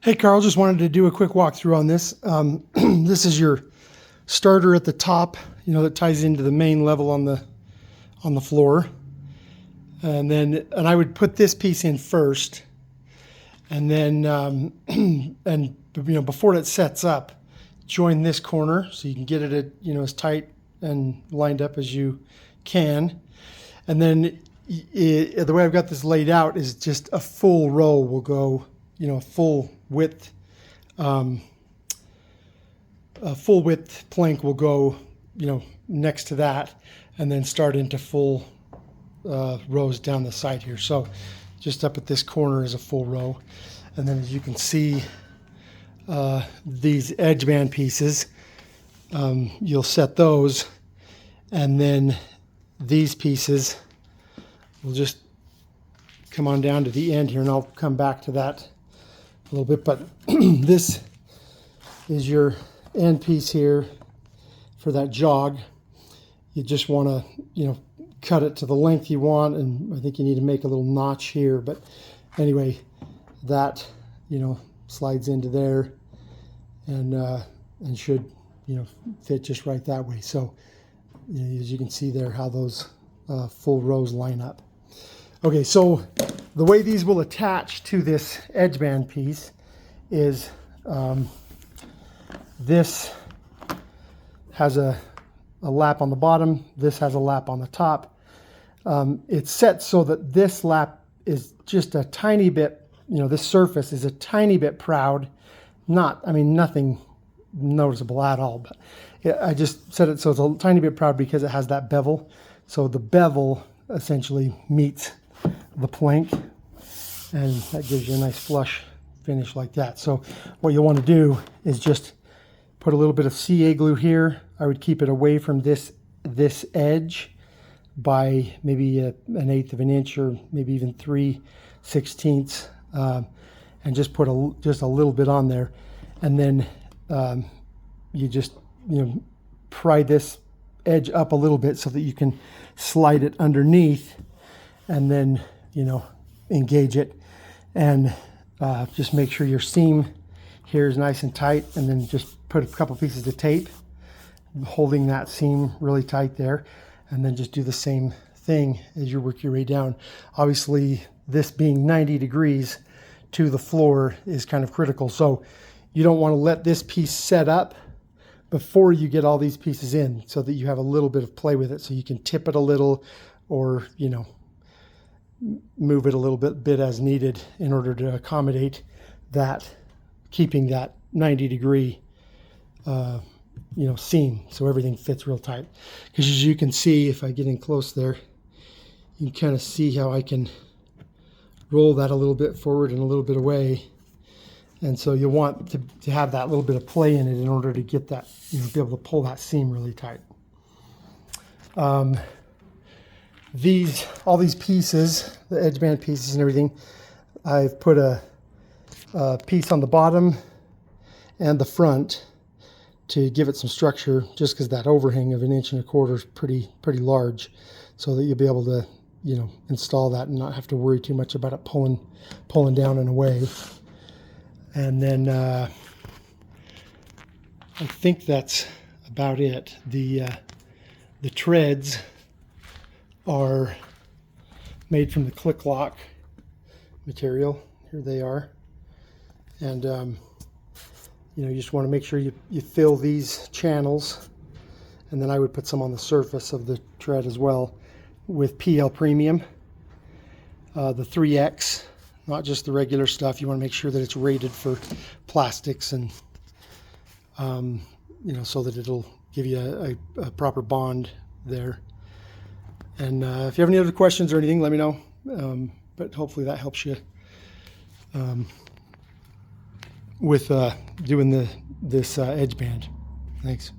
Hey Carl, just wanted to do a quick walkthrough on this. This is your starter at the top, that ties into the main level on the floor. And I would put this piece in first, and then before it sets up, join this corner so you can get it at as tight and lined up as you can. And then the way I've got this laid out is just a full row will go, full width, a full width plank will go, next to that, and then start into full rows down the side here. So just up at this corner is a full row. And then as you can see, these edge band pieces, you'll set those, and then these pieces will just come on down to the end here, and I'll come back to that a little bit. But this is your end piece here for that jog. You just want to, cut it to the length you want, and I think you need to make a little notch here. But anyway, that slides into there, and should fit just right that way. So as you can see there, how those full rows line up. Okay, so the way these will attach to this edge band piece is this has a lap on the bottom, this has a lap on the top. It's set so that this lap is just a tiny bit, this surface is a tiny bit proud. Nothing noticeable at all, but I just set it so it's a tiny bit proud because it has that bevel. So the bevel essentially meets the plank, and that gives you a nice flush finish like that. So what you'll want to do is just put a little bit of CA glue here. I would keep it away from this edge by maybe an 1/8 of an inch, or maybe even 3/16, and just put just a little bit on there, and then you just pry this edge up a little bit so that you can slide it underneath, and then engage it, and just make sure your seam here is nice and tight, and then just put a couple pieces of tape holding that seam really tight there, and then just do the same thing as you work your way down. Obviously, this being 90 degrees to the floor is kind of critical, so you don't want to let this piece set up before you get all these pieces in, so that you have a little bit of play with it, so you can tip it a little, or move it a little bit as needed in order to accommodate that, keeping that 90 degree seam, so everything fits real tight. Because as you can see, if I get in close there, you can kind of see how I can roll that a little bit forward and a little bit away. And so you want to have that little bit of play in it in order to get that, be able to pull that seam really tight. All these pieces, the edge band pieces and everything, I've put a piece on the bottom and the front to give it some structure, just because that overhang of 1 1/4 inches is pretty large, so that you'll be able to install that and not have to worry too much about it pulling down and away. And then I think that's about it. The treads are made from the click lock material. Here they are. And you just want to make sure you fill these channels, and then I would put some on the surface of the tread as well with PL Premium, the 3X, not just the regular stuff. You want to make sure that it's rated for plastics, and so that it'll give you a proper bond there. And if you have any other questions or anything, let me know. But hopefully that helps you with doing this edge band. Thanks.